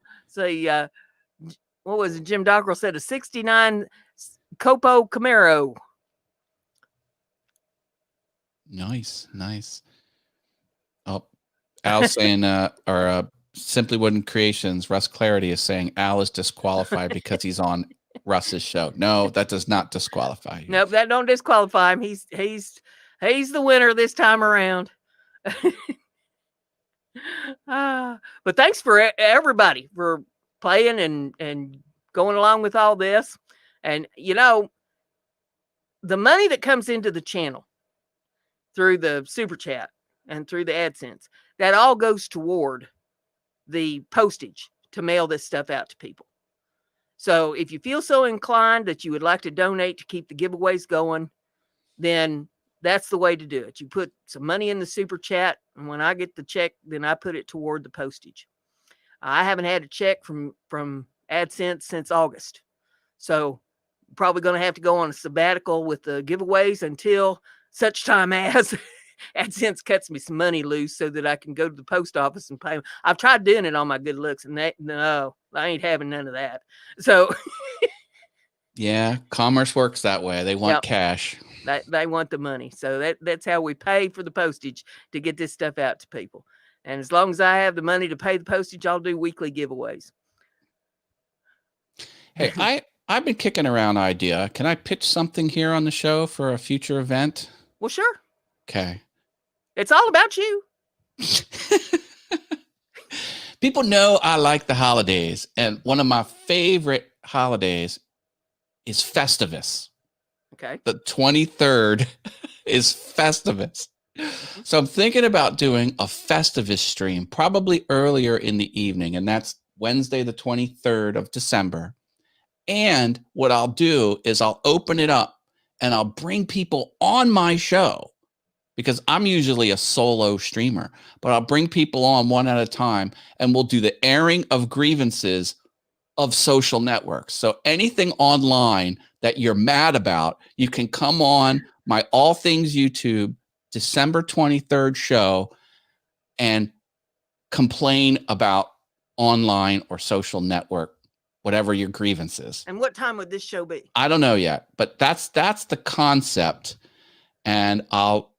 was it? Jim Dockrell said a 69 Copo Camaro. Nice. Oh, Al's saying, Simply Wooden Creations, Russ Clarity is saying Al is disqualified because he's on Russ's show. No, that does not disqualify you. Nope, that don't disqualify him. He's the winner this time around. But thanks for everybody for playing and going along with all this. And the money that comes into the channel through the super chat and through the AdSense, that all goes toward the postage to mail this stuff out to people. So if you feel so inclined that you would like to donate to keep the giveaways going, then that's the way to do it. You put some money in the super chat, and when I get the check, then I put it toward the postage. I haven't had a check from AdSense since August. So probably going to have to go on a sabbatical with the giveaways until such time as AdSense cuts me some money loose so that I can go to the post office and pay them. I've tried doing it on my good looks, and no, I ain't having none of that. So yeah, commerce works that way. They want cash. They want the money. So that's how we pay for the postage to get this stuff out to people. And as long as I have the money to pay the postage, I'll do weekly giveaways. Hey, I've been kicking around idea. Can I pitch something here on the show for a future event? Well, sure. Okay. It's all about you. People know I like the holidays, and one of my favorite holidays is Festivus. Okay. The 23rd is Festivus. So I'm thinking about doing a Festivus stream probably earlier in the evening, and that's Wednesday, the 23rd of December. And what I'll do is I'll open it up and I'll bring people on my show, because I'm usually a solo streamer, but I'll bring people on one at a time, and we'll do the airing of grievances of social networks. So anything online that you're mad about, you can come on my All Things YouTube December 23rd show and complain about online or social network, whatever your grievance is. And what time would this show be? I don't know yet, but that's the concept. And I'll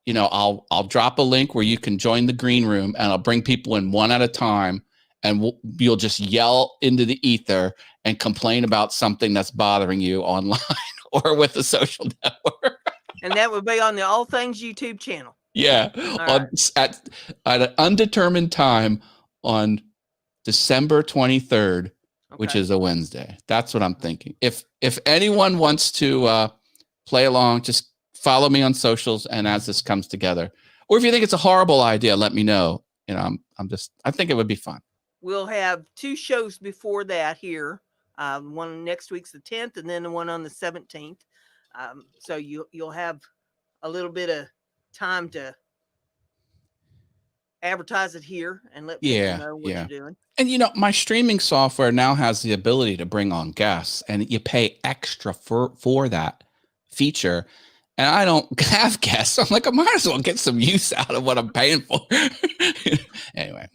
drop a link where you can join the green room, and I'll bring people in one at a time, and you'll just yell into the ether and complain about something that's bothering you online or with a social network. And that would be on the All Things YouTube channel. Yeah. At an undetermined time on December 23rd. which is a Wednesday. That's what I'm thinking. If anyone wants to play along, just follow me on socials, and as this comes together, or if you think it's a horrible idea, let me know. I think it would be fun. We'll have 2 shows before that here. One next week's the 10th, and then the one on the 17th. So you'll have a little bit of time to advertise it here and let people know what you're doing. And my streaming software now has the ability to bring on guests, and you pay extra for that feature. And I don't have guests. I'm like, I might as well get some use out of what I'm paying for. Anyway,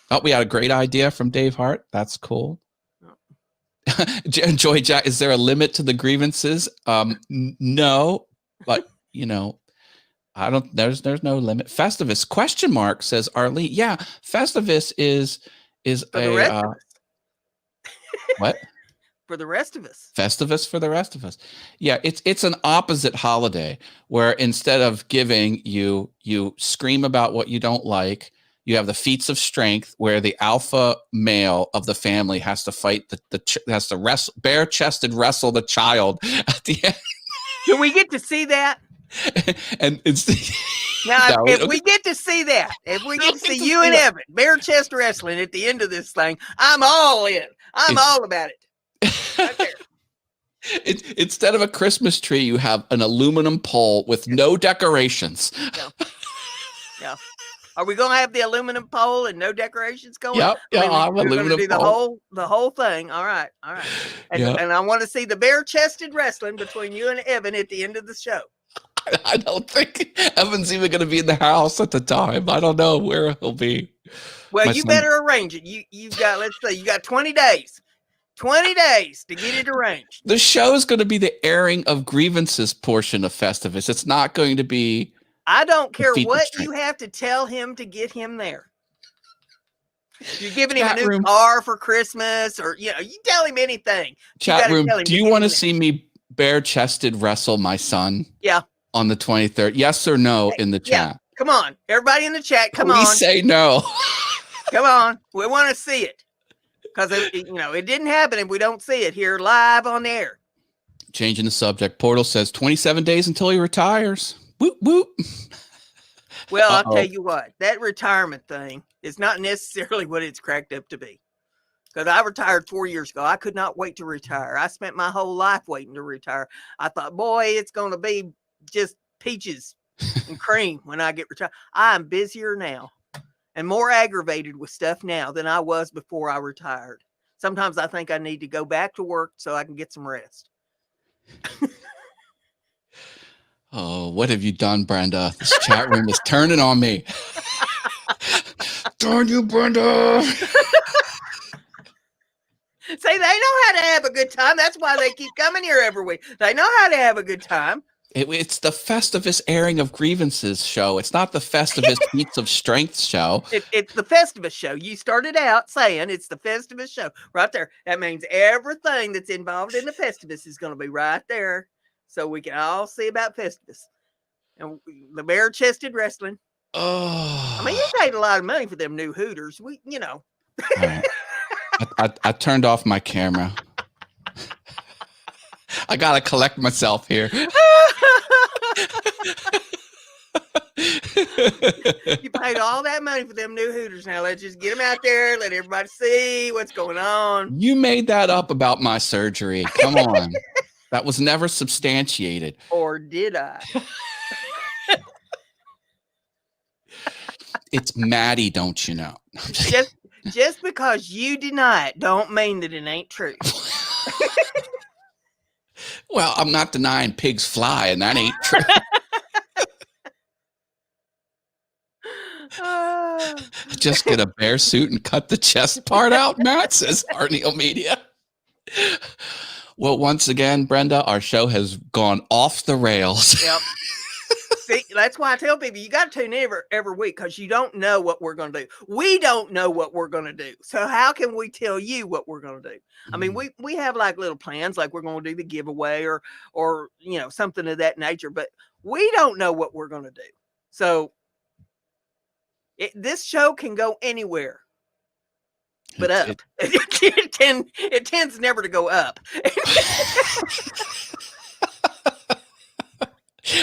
thought we had a great idea from Dave Hart. That's cool. Joy Jack, is there a limit to the grievances? No, but I don't. There's no limit. Festivus ? Says Arlene. Yeah, Festivus is for the rest of us. What? For the rest of us. Festivus for the rest of us. Yeah, it's an opposite holiday where instead of giving, you scream about what you don't like. You have the feats of strength where the alpha male of the family has to fight has to wrestle, bare-chested wrestle the child at the end. Do we get to see that? And it's now, if we get to see that, if we get to see you and Evan bare chest wrestling at the end of this thing, I'm all in. I'm all about it. Right there. Instead of a Christmas tree, you have an aluminum pole with no decorations. Yeah. Are we going to have the aluminum pole and no decorations going? Yep. Yeah, we're going to do the whole thing. All right. And I want to see the bare-chested wrestling between you and Evan at the end of the show. I don't think Evan's even going to be in the house at the time. I don't know where he'll be. Well, you better arrange it. You've got, let's say, you got 20 days. 20 days to get it arranged. The show is going to be the airing of grievances portion of Festivus. It's not going to be. I don't care what you have to tell him to get him there. You're giving him a new car for Christmas, or you tell him anything. Chat room, do you want to see me bare-chested wrestle my son? Yeah. On the 23rd? Yes or no in the chat? Yeah. Come on. Everybody in the chat, come on. Please say no. Come on. We want to see it. Because it didn't happen if we don't see it here live on the air. Changing the subject. Portal says 27 days until he retires. Whoop, whoop. Well, I'll tell you what. That retirement thing is not necessarily what it's cracked up to be. Because I retired 4 years ago. I could not wait to retire. I spent my whole life waiting to retire. I thought, boy, it's going to be just peaches and cream when I get retired. I'm busier now and more aggravated with stuff now than I was before I retired. Sometimes I think I need to go back to work so I can get some rest. Oh, what have you done, Brenda? This chat room is turning on me. Darn you, Brenda. See, they know how to have a good time. That's why they keep coming here every week. They know how to have a good time. It's the Festivus airing of grievances show. It's not the Festivus feats of strength show. It's the Festivus show. You started out saying it's the Festivus show right there. That means everything that's involved in the Festivus is going to be right there. So we can all see about Festivus. And the bare-chested wrestling. Oh. I mean, you paid a lot of money for them new Hooters. Right. I turned off my camera. I got to collect myself here. You paid all that money for them new Hooters. Now let's just get them out there. Let everybody see what's going on. You made that up about my surgery. Come on. That was never substantiated. Or did I? It's Maddie, don't you know? Just because you deny it don't mean that it ain't true. Well, I'm not denying pigs fly, and that ain't true. Just get a bear suit and cut the chest part out, Matt, says Arneo Media. Well, once again, Brenda, our show has gone off the rails. Yep. See, that's why I tell people you got to tune in every week because you don't know what we're going to do. We don't know what we're going to do. So how can we tell you what we're going to do? I mean, we have like little plans, like we're going to do the giveaway or something of that nature, but we don't know what we're going to do. So this show can go anywhere. but up. It tends never to go up.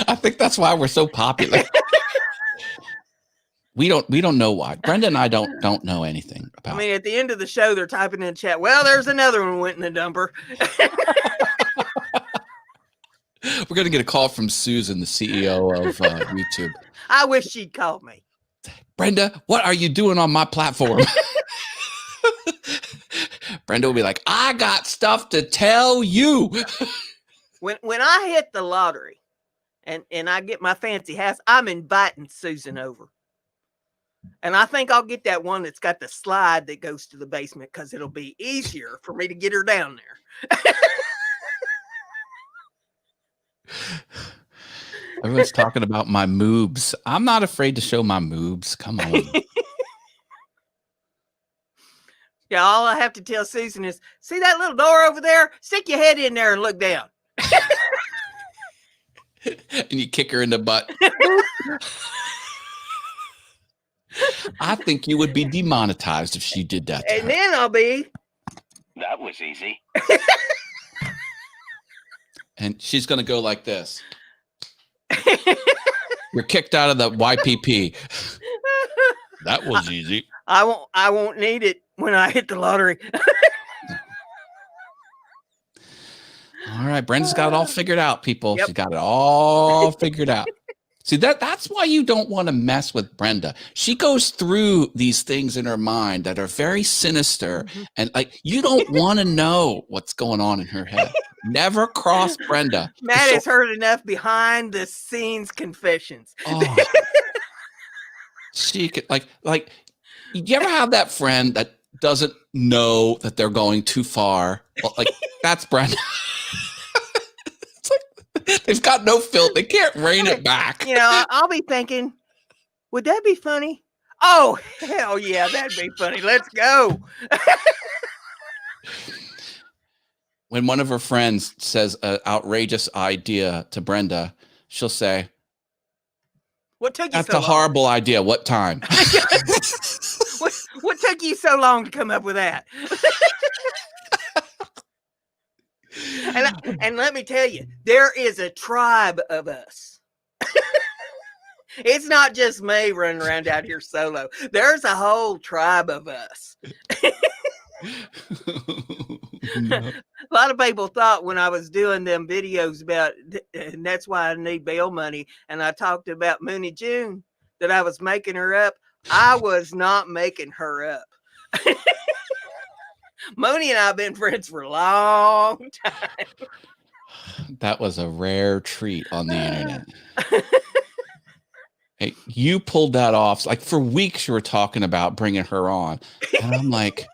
I think that's why we're so popular. We don't know why. Brenda and I don't know anything about. I mean, at the end of the show, they're typing in the chat. Well, there's another one went in the dumper. We're gonna get a call from Susan, the CEO of YouTube. I wish she'd called me. Brenda, what are you doing on my platform? Brenda will be like, I got stuff to tell you. When I hit the lottery and I get my fancy house, I'm inviting Susan over. And I think I'll get that one that's got the slide that goes to the basement because it'll be easier for me to get her down there. Everyone's talking about my moobs. I'm not afraid to show my moobs. Come on. Yeah, all I have to tell Susan is, see that little door over there? Stick your head in there and look down. And you kick her in the butt. I think you would be demonetized if she did that. And then I'll be. That was easy. And she's going to go like this. You're kicked out of the YPP. That was easy. I won't need it when I hit the lottery. All right, Brenda's got it all figured out, people. Yep. She's got it all figured out. See, that's why you don't want to mess with Brenda. She goes through these things in her mind that are very sinister, and like you don't want to know what's going on in her head. Never cross Brenda. Matt has heard enough behind the scenes confessions. Oh, she could like you ever have that friend that doesn't know that they're going too far? Well, like that's Brenda. It's like they've got no filter. They can't rein it back. You know, I'll be thinking, would that be funny? Oh, hell yeah, that'd be funny. Let's go. When one of her friends says an outrageous idea to Brenda, she'll say, What took you that's so a long? horrible idea. What time? What took you so long to come up with that? And let me tell you, there is a tribe of us. It's not just me running around out here solo. There's a whole tribe of us. No. A lot of people thought when I was doing them videos about, and that's why I need bail money, and I talked about Mooney June, that I was making her up. I was not making her up. Mooney and I have been friends for a long time. That was a rare treat on the internet. Hey, you pulled that off. Like for weeks you were talking about bringing her on. And I'm like,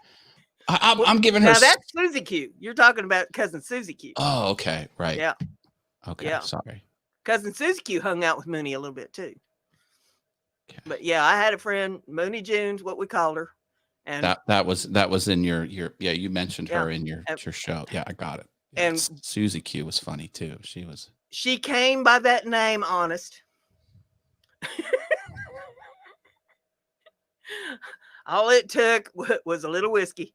I'm giving her. Now that's Susie Q. You're talking about cousin Susie Q. Oh, okay. Right. Yeah. Okay. Yeah. Sorry. Cousin Susie Q hung out with Mooney a little bit too. Okay. But yeah, I had a friend, Mooney June's what we called her. And that was in your yeah, you mentioned her in your show. Yeah, I got it. Yeah, and Susie Q was funny too. She came by that name, honest. All it took was a little whiskey.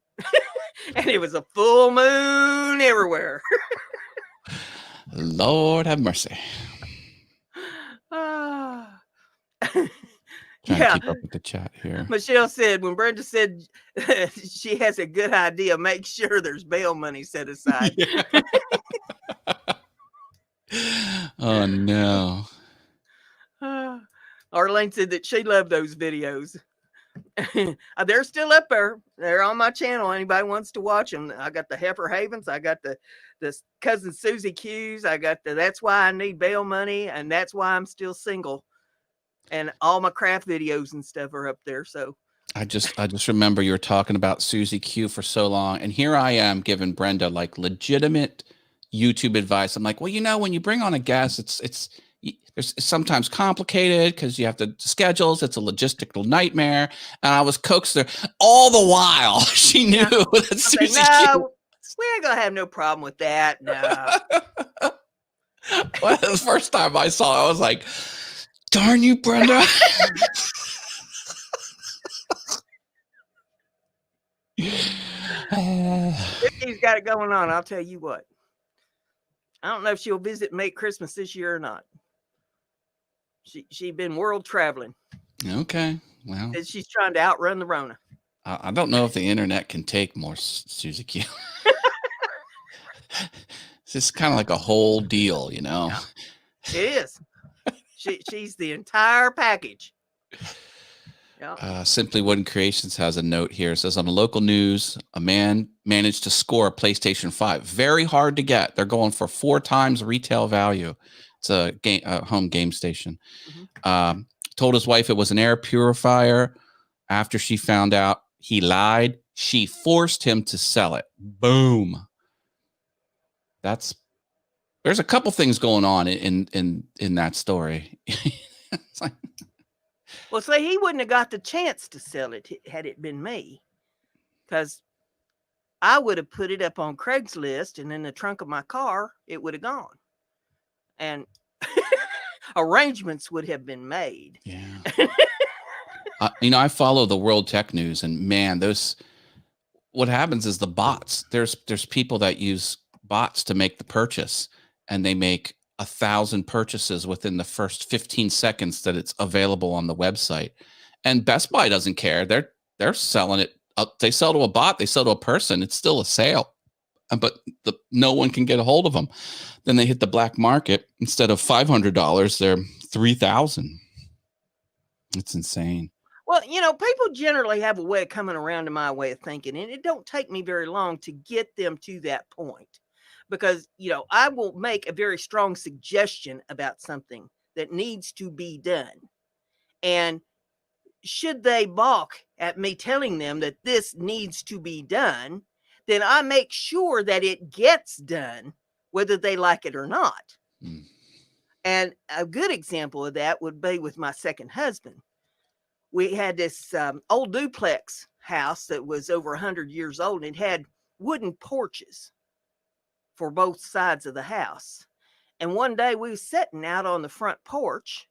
And it was a full moon everywhere. Lord have mercy. Trying to keep up with the chat here. Michelle said, when Brenda said she has a good idea, make sure there's bail money set aside. Yeah. Oh, no. Arlene said that she loved those videos. They're still up there. They're on my channel. Anybody wants to watch them. I got the Heifer Havens. I got the cousin Susie Q's. I got the That's Why I Need Bail Money. And That's Why I'm Still Single. And all my craft videos and stuff are up there. So I just remember you were talking about Susie Q for so long. And here I am giving Brenda like legitimate YouTube advice. I'm like, well, you know, when you bring on a guest, it's sometimes complicated because you have to schedules. It's a logistical nightmare. And I was coaxed there all the while. She knew that Susie Q. We ain't gonna have no problem with that. No. Well, the first time I saw it, I was like, darn you, Brenda. she's got it going on. I'll tell you what. I don't know if she'll visit Make Christmas this year or not. She's been world traveling. Okay. Well, And she's trying to outrun the Rona. I don't know if the internet can take more, Susie Q. It's just kind of like a whole deal, you know? Yeah, it is. She's the entire package. Yeah. Simply Wooden Creations has a note here. It says, on the local news, a man managed to score a PlayStation 5. Very hard to get. They're going for 4 times retail value. It's a home game station. Mm-hmm. Told his wife it was an air purifier. After she found out he lied, she forced him to sell it. Boom. There's a couple things going on in that story. It's like, well, say he wouldn't have got the chance to sell it had it been me, because I would have put it up on Craigslist, and in the trunk of my car, it would have gone, and arrangements would have been made. Yeah. I follow the World Tech News, and man, what happens is the bots. There's people that use bots to make the purchase, and they make 1,000 purchases within the first 15 seconds that it's available on the website. And Best Buy doesn't care. They're selling it. They sell to a bot. They sell to a person. It's still a sale, but no one can get a hold of them. Then they hit the black market. Instead of $500, they're $3,000. It's insane. Well, people generally have a way of coming around to my way of thinking, and it don't take me very long to get them to that point. Because, I will make a very strong suggestion about something that needs to be done. And should they balk at me telling them that this needs to be done, then I make sure that it gets done, whether they like it or not. Mm. And a good example of that would be with my second husband. We had this old duplex house that was over 100 years old, and it had wooden porches for both sides of the house. And one day we was sitting out on the front porch,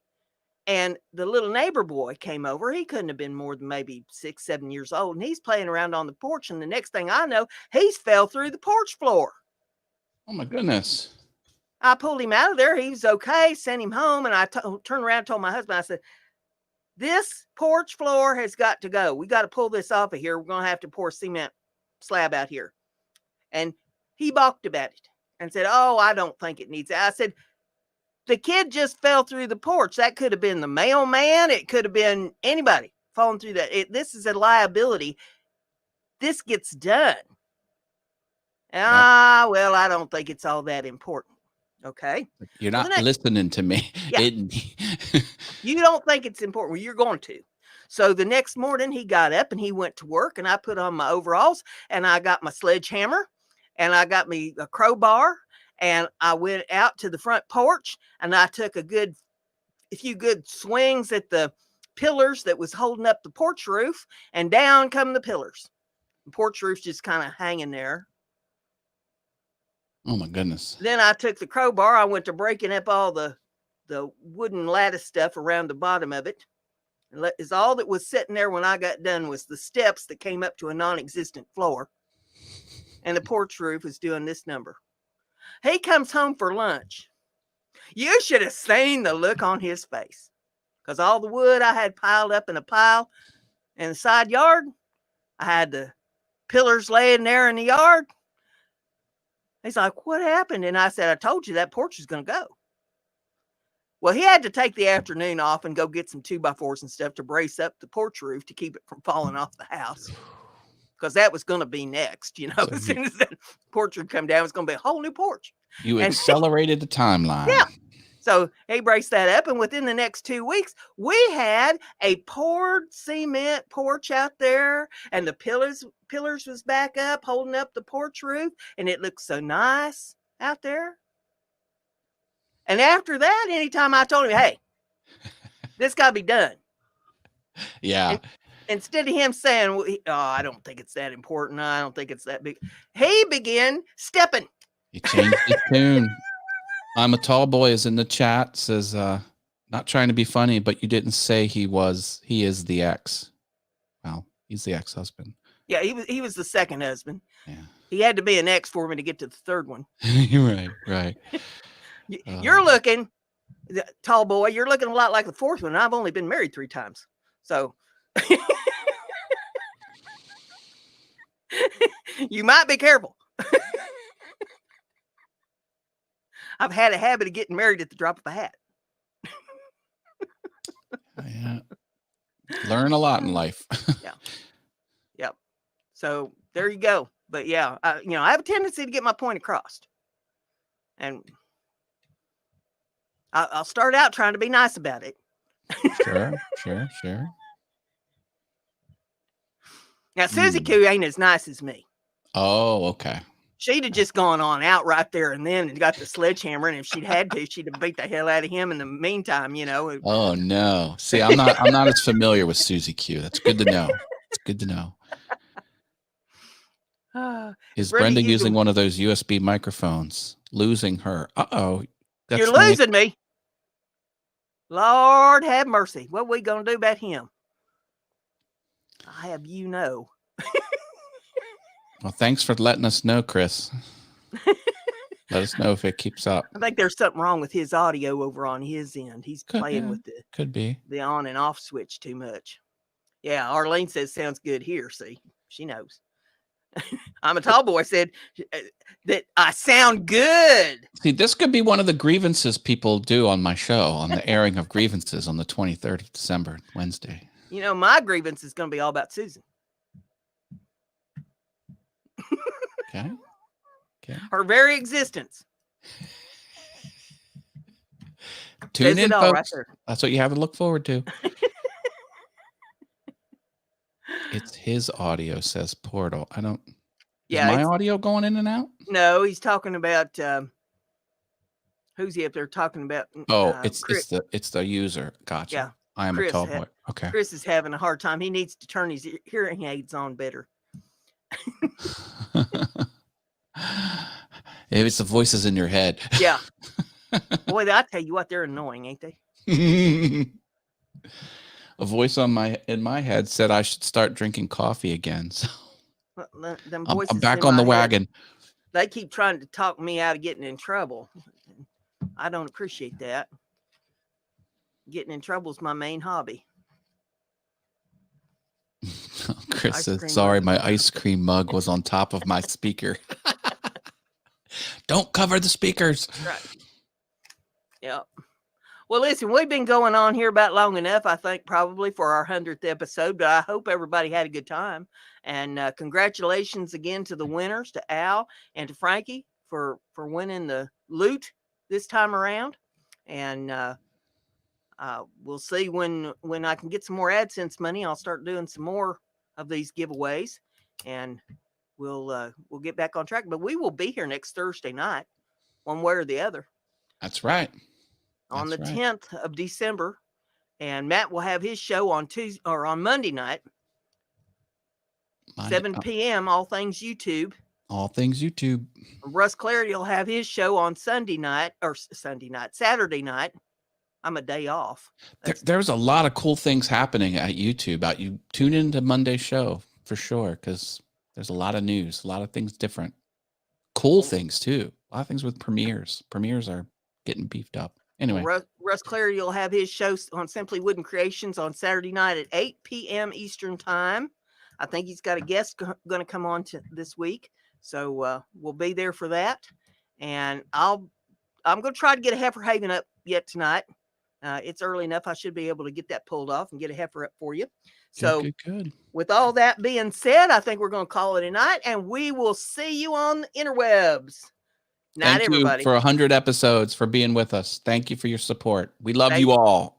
and the little neighbor boy came over. He couldn't have been more than maybe 6, 7 years old. And he's playing around on the porch. And the next thing I know, he's fell through the porch floor. Oh my goodness. I pulled him out of there. He was okay, sent him home. And I turned around and told my husband, I said, this porch floor has got to go. We got to pull this off of here. We're going to have to pour cement slab out here. And he balked about it and said, oh, I don't think it needs it. I said, the kid just fell through the porch. That could have been the mailman. It could have been anybody falling through that. This is a liability. This gets done. Well, I don't think it's all that important. Okay. You're not listening to me. Yeah. You don't think it's important. Well, you're going to. So the next morning he got up and he went to work, and I put on my overalls, and I got my sledgehammer, and I got me a crowbar, and I went out to the front porch, and I took a few good swings at the pillars that was holding up the porch roof, and down come the pillars. The porch roof just kind of hanging there. Oh my goodness. Then I took the crowbar. I went to breaking up all the wooden lattice stuff around the bottom of it. And is all that was sitting there when I got done was the steps that came up to a non-existent floor. And the porch roof was doing this number. He comes home for lunch. You should have seen the look on his face. Because all the wood I had piled up in a pile in the side yard, I had the pillars laying there in the yard. He's like, what happened? And I said, I told you that porch is going to go. Well, he had to take the afternoon off and go get some 2x4s and stuff to brace up the porch roof to keep it from falling off the house. Because that was going to be next, as soon as that porch would come down, it was going to be a whole new porch. You accelerated the timeline. Yeah. So he braced that up, and within the next 2 weeks, we had a poured cement porch out there, and the pillars was back up, holding up the porch roof, and it looked so nice out there. And after that, anytime I told him, hey, this got to be done. Yeah. And instead of him saying, oh, I don't think it's that important. I don't think it's that big. He began stepping. He changed his tune. I'm a tall boy is in the chat, says, not trying to be funny, but you didn't say he is the ex. Well, he's the ex-husband. Yeah, he was the second husband. Yeah. He had to be an X for me to get to the third one. Right. You're looking, tall boy, you're looking a lot like the fourth one. I've only been married 3 times. So you might be careful. I've had a habit of getting married at the drop of a hat. Yeah. Learn a lot in life. Yeah. Yep. So there you go. But yeah, I have a tendency to get my point across. And I'll start out trying to be nice about it. Sure. Now, Susie Q ain't as nice as me. Oh, okay. She'd have just gone on out right there and then and got the sledgehammer, and if she'd had to, she'd have beat the hell out of him in the meantime, Oh no. See, I'm not as familiar with Susie Q. That's good to know. It's good to know. Is Brenda using one of those USB microphones? Losing her. Uh-oh. You're losing me. Lord have mercy. What we gonna do about him? I have Well, thanks for letting us know, Chris. Let us know if it keeps up. I think there's something wrong with his audio over on his end. He's playing with the on and off switch too much. Yeah, Arlene says sounds good here. See, she knows. I'm a tall boy said that I sound good. See, this could be one of the grievances people do on my show, on the airing of grievances on the 23rd of December, Wednesday. My grievance is going to be all about Susan. Okay. Her very existence. Tune in, folks. Right, that's what you have to look forward to. It's his audio, says Portal. I don't. Is my audio going in and out? No, he's talking about who's he up there talking about? Oh, it's the user. Gotcha. Yeah, I am Chris, a tall boy. Okay. Chris is having a hard time. He needs to turn his hearing aids on better. Maybe it's the voices in your head. Yeah. Boy, I tell you what, they're annoying, ain't they? A voice in my head said I should start drinking coffee again. So I'm back on the wagon. They keep trying to talk me out of getting in trouble. I don't appreciate that. Getting in trouble is my main hobby. Chris said, sorry, my ice cream mug was on top of my speaker. Don't cover the speakers. Right. Yep. Well, listen, we've been going on here about long enough, I think, probably for our 100th episode, but I hope everybody had a good time. And congratulations again to the winners, to Al and to Frankie for winning the loot this time around. And we'll see when I can get some more AdSense money. I'll start doing some more of these giveaways, and we'll get back on track. But we will be here next Thursday night, one way or the other. That's right. On the 10th of December, and Matt will have his show on Tuesday or on Monday night, 7 p.m. All Things YouTube. All Things YouTube. Russ Clarity will have his show on Saturday night. I'm a day off. There's a lot of cool things happening at YouTube. You tune into Monday's show for sure, because there's a lot of news, a lot of things different. Cool things too. A lot of things with premieres. Premieres are getting beefed up. Anyway, Russ Clarity will have his show on Simply Wooden Creations on Saturday night at 8 p.m. Eastern Time. I think he's got a guest going to come on this week, so we'll be there for that. And I'm going to try to get a heifer haven up yet tonight. It's early enough; I should be able to get that pulled off and get a heifer up for you. So, good. With all that being said, I think we're going to call it a night, and we will see you on the interwebs. Night, everybody. Thank you for 100 episodes, for being with us. Thank you for your support. We love you all.